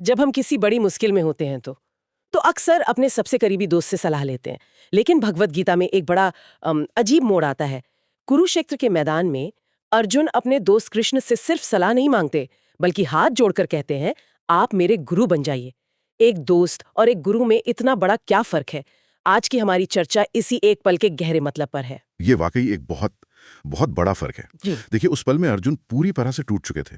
जब हम किसी बड़ी मुश्किल में होते हैं तो अक्सर अपने सबसे करीबी दोस्त से सलाह लेते हैं। लेकिन भगवत गीता में एक बड़ा अजीब मोड़ आता है। कुरुक्षेत्र के मैदान में अर्जुन अपने दोस्त कृष्ण से सिर्फ सलाह नहीं मांगते, बल्कि हाथ जोड़कर कहते हैं, आप मेरे गुरु बन जाइए। एक दोस्त और एक गुरु में इतना बड़ा क्या फर्क है? आज की हमारी चर्चा इसी एक पल के गहरे मतलब पर है। ये वाकई एक बहुत बहुत बड़ा फर्क है। देखिए, उस पल में अर्जुन पूरी तरह से टूट चुके थे।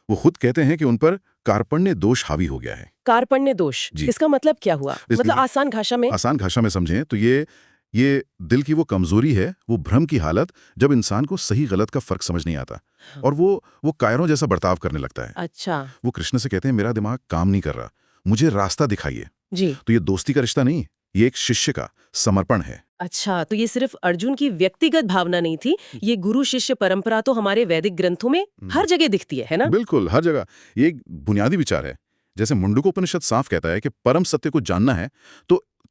वो खुद कहते हैं कि उन पर कार्पण्य दोष हावी हो गया है। कार्पण्य दोष, इसका मतलब क्या हुआ? मतलब आसान भाषा में समझें तो ये दिल की वो कमजोरी है, वो भ्रम की हालत, जब इंसान को सही गलत का फर्क समझ नहीं आता। हाँ। और वो कायरों जैसा बर्ताव करने लगता है। अच्छा। वो कृष्ण से कहते हैं, मेरा दिमाग काम नहीं कर रहा, मुझे रास्ता दिखाइए। जी। तो ये दोस्ती का रिश्ता नहीं, ये एक शिष्य का समर्पण है। अच्छा, तो ये सिर्फ अर्जुन की व्यक्तिगत भावना नहीं थी, ये गुरु शिष्य परंपरा तो हमारे वैदिक ग्रंथों में हर जगह दिखती है ना? बिल्कुल, हर जगह। ये एक बुनियादी विचार है। जैसे मुंडकोपनिषद साफ कहता है कि परम सत्य को जानना है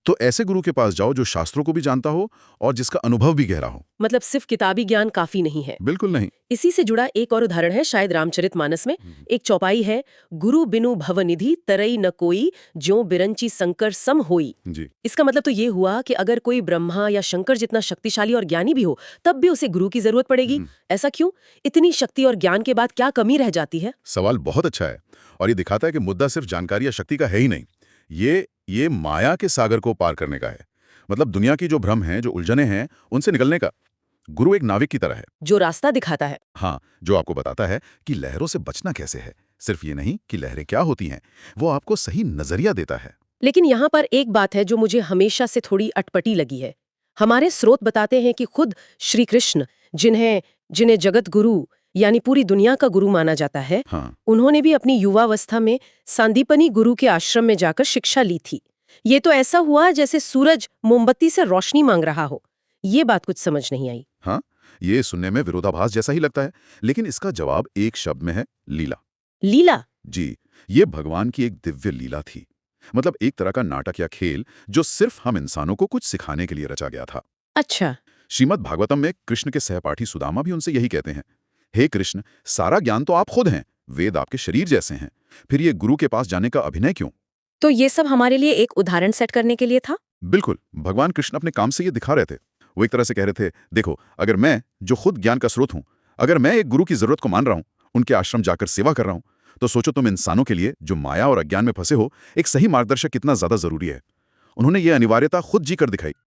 तो ऐसे गुरु के पास जाओ जो शास्त्रों को भी जानता हो और जिसका अनुभव भी गहरा हो। मतलब सिर्फ किताबी ज्ञान काफी नहीं है। बिल्कुल नहीं। इसी से जुड़ा एक और उदाहरण है शायद रामचरितमानस में। एक चौपाई है, गुरु बिनु भवनिधि तरई न कोई, ज्यों बिरंची शंकर सम होई। जी। इसका मतलब तो ये हुआ कि अगर कोई ब्रह्मा या शंकर जितना शक्तिशाली और ज्ञानी भी हो, तब भी उसे गुरु की जरूरत पड़ेगी। ऐसा क्यों? इतनी शक्ति और ज्ञान के बाद क्या कमी रह जाती है? सवाल बहुत अच्छा है और ये दिखाता है कि मुद्दा सिर्फ जानकारी या शक्ति का है ही नहीं, ये माया के सागर को पार करने का है। मतलब दुनिया की जो भ्रम है, जो उलझने हैं, उनसे निकलने का। गुरु एक नाविक की तरह है, जो रास्ता दिखाता है। हाँ, जो आपको बताता है कि लहरों से बचना कैसे है। सिर्फ ये नहीं कि लहरें क्या होती हैं, वो आपको सही नजरिया देता है। लेकिन यहाँ पर एक बात है जो मुझे हमेशा से थोड़ी अटपटी लगी है। हमारे स्रोत बताते हैं कि खुद श्री कृष्ण, जिन्हें जगत गुरु यानी पूरी दुनिया का गुरु माना जाता है, हाँ। उन्होंने भी अपनी युवावस्था में सांदीपनी गुरु के आश्रम में जाकर शिक्षा ली थी। ये तो ऐसा हुआ जैसे सूरज मोमबत्ती से रोशनी मांग रहा हो। ये बात कुछ समझ नहीं आई। हाँ, ये सुनने में विरोधाभास जैसा ही लगता है, लेकिन इसका जवाब एक शब्द में है, लीला। लीला? जी, ये भगवान की एक दिव्य लीला थी। मतलब एक तरह का नाटक या खेल जो सिर्फ हम इंसानों को कुछ सिखाने के लिए रचा गया था। अच्छा। श्रीमद् भागवतम में कृष्ण के सहपाठी सुदामा भी उनसे यही कहते हैं, हे कृष्ण, सारा ज्ञान तो आप खुद हैं, वेद आपके शरीर जैसे हैं, फिर ये गुरु के पास जाने का अभिनय क्यों? तो ये सब हमारे लिए एक उदाहरण सेट करने के लिए था? बिल्कुल, भगवान कृष्ण अपने काम से ये दिखा रहे थे। वो एक तरह से कह रहे थे, देखो, अगर मैं, जो खुद ज्ञान का स्रोत हूं, अगर मैं एक गुरु की जरूरत को मान रहा हूं, उनके आश्रम जाकर सेवा कर रहा हूं, तो सोचो तुम इंसानों के लिए, जो माया और अज्ञान में फंसे हो, एक सही मार्गदर्शक कितना ज्यादा जरूरी है। उन्होंने ये अनिवार्यता खुद जी कर दिखाई।